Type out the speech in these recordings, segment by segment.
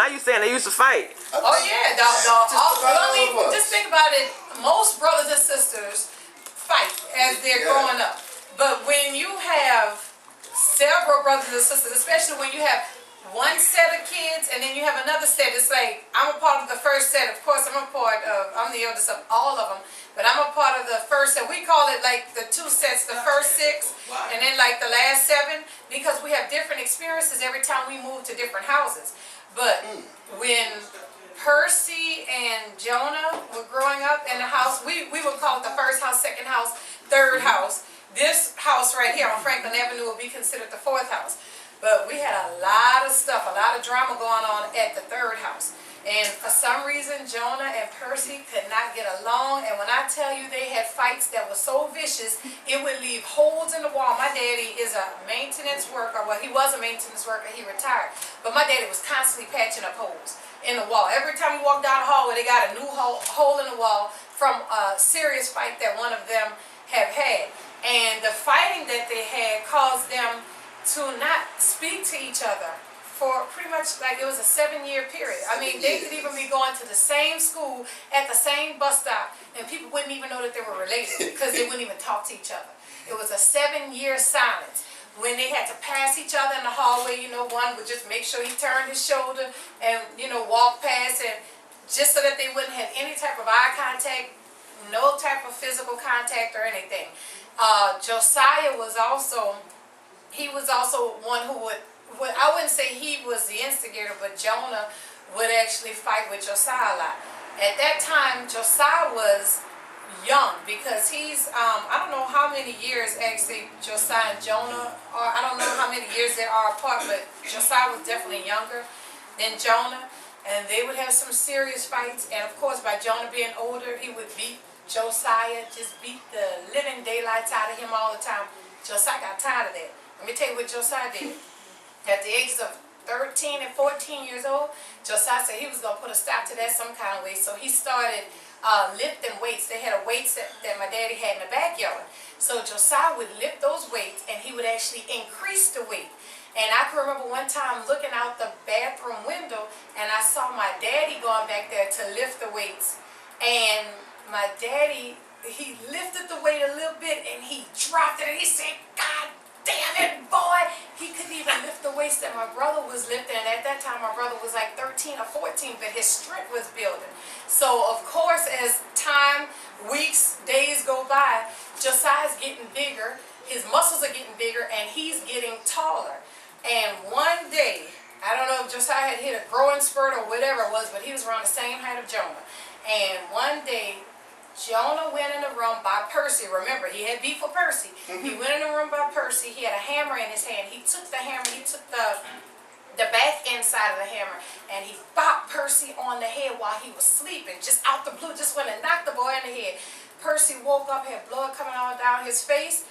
now you saying they used to fight. Oh yeah, just think about it. Most brothers and sisters fight as they're growing up. But when you have several brothers and sisters, especially when you have one set of kids and then you have another set, it's like I'm a part of the first set. Of course, I'm the eldest of all of them, but I'm a part of the first set. We call it like the two sets, the first six, and then like the last seven, because we have different experiences every time we move to different houses. But when Percy and Jonah were growing up in the house, we would call it the first house, second house, third house. This house right here on Franklin Avenue will be considered the fourth house. But we had a lot of stuff, a lot of drama going on at the third house. And for some reason, Jonah and Percy could not get along. And when I tell you they had fights that were so vicious, it would leave holes in the wall. My daddy is a maintenance worker. Well, he was a maintenance worker. He retired. But my daddy was constantly patching up holes in the wall. Every time we walked down the hallway, they got a new hole in the wall from a serious fight that one of them have had. And the fighting that they had caused them to not speak to each other for pretty much like it was a 7-year period. I mean, they could even be going to the same school at the same bus stop and people wouldn't even know that they were related because they wouldn't even talk to each other. It was a 7-year silence. When they had to pass each other in the hallway, one would just make sure he turned his shoulder and, walk past, and just so that they wouldn't have any type of eye contact, no type of physical contact or anything. Josiah was also one who would, I wouldn't say he was the instigator, but Jonah would actually fight with Josiah a lot. At that time, Josiah was young because he's, I don't know how many years actually Josiah and Jonah are, I don't know how many years they are apart, but Josiah was definitely younger than Jonah, and they would have some serious fights. And of course, by Jonah being older, he would beat Josiah, just beat the living daylights out of him all the time. Josiah got tired of that. Let me tell you what Josiah did. At the ages of 13 and 14 years old, Josiah said he was going to put a stop to that some kind of way. So he started lifting weights. They had a weights that my daddy had in the backyard. So Josiah would lift those weights and he would actually increase the weight. And I can remember one time looking out the bathroom window and I saw my daddy going back there to lift the weights. And my daddy, he lifted the weight a little bit and he dropped it and he said, "God damn it, boy." He couldn't even lift the weights that my brother was lifting. And at that time, my brother was like 13 or 14, but his strength was building. So, of course, as time, weeks, days go by, Josiah's getting bigger, his muscles are getting bigger, and he's getting taller. And one day, I don't know if Josiah had hit a growing spurt or whatever it was, but he was around the same height of Jonah. And one day, Jonah went in the room by Percy. Remember, he had beef with Percy. He went in the room by Percy. He had a hammer in his hand. He took the hammer, he took the back end side of the hammer, and he bopped Percy on the head while he was sleeping. Just out the blue, just went and knocked the boy in the head. Percy woke up, had blood coming all down his face,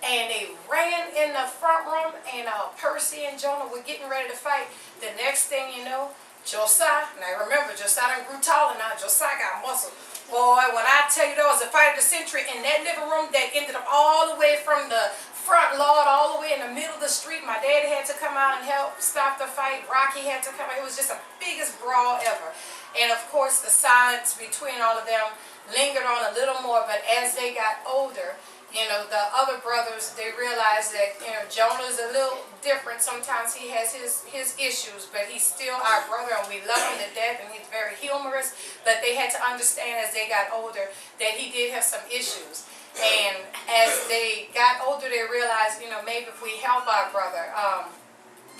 and they ran in the front room, and Percy and Jonah were getting ready to fight. The next thing you know, Josiah, now remember, Josiah grew taller now. Josiah got muscle. Boy, when I tell you there was a fight of the century in that living room that ended up all the way from the front lawn all the way in the middle of the street. My daddy had to come out and help stop the fight. Rocky had to come out. It was just the biggest brawl ever. And of course, the silence between all of them lingered on a little more, but as they got older, the other brothers, they realized that, Jonah's a little different. Sometimes he has his issues, but he's still our brother and we love him to death and he's very humorous. But they had to understand as they got older that he did have some issues. And as they got older, they realized, maybe if we help our brother,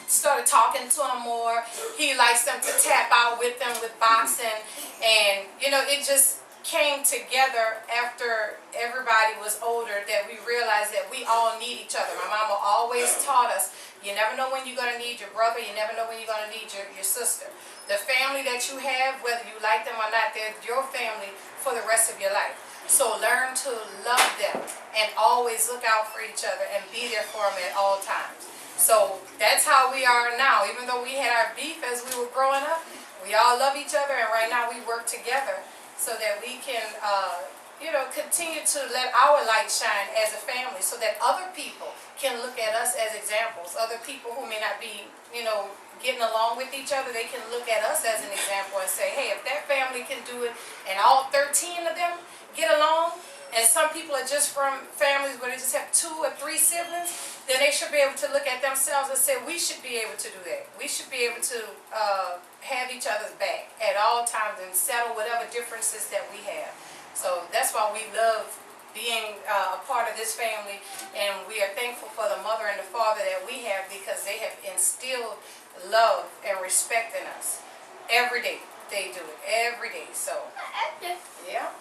started talking to him more. He likes them to tap out with them with boxing. And, it just came together after everybody was older that we realized that we all need each other. My mama always taught us, you never know when you're going to need your brother, you never know when you're going to need your sister. The family that you have, whether you like them or not, they're your family for the rest of your life. So learn to love them and always look out for each other and be there for them at all times. So that's how we are now. Even though we had our beef as we were growing up, we all love each other, and right now we work together so that we can, continue to let our light shine as a family so that other people can look at us as examples. Other people who may not be, getting along with each other, they can look at us as an example and say, hey, if that family can do it and all 13 of them get along, and some people are just from families where they just have 2 or 3 siblings, then they should be able to look at themselves and say, we should be able to do that. We should be able to have each other's back at all times and settle whatever differences that we have. So that's why we love being a part of this family, and we are thankful for the mother and the father that we have, because they have instilled love and respect in us every day. They do it every day. So yeah.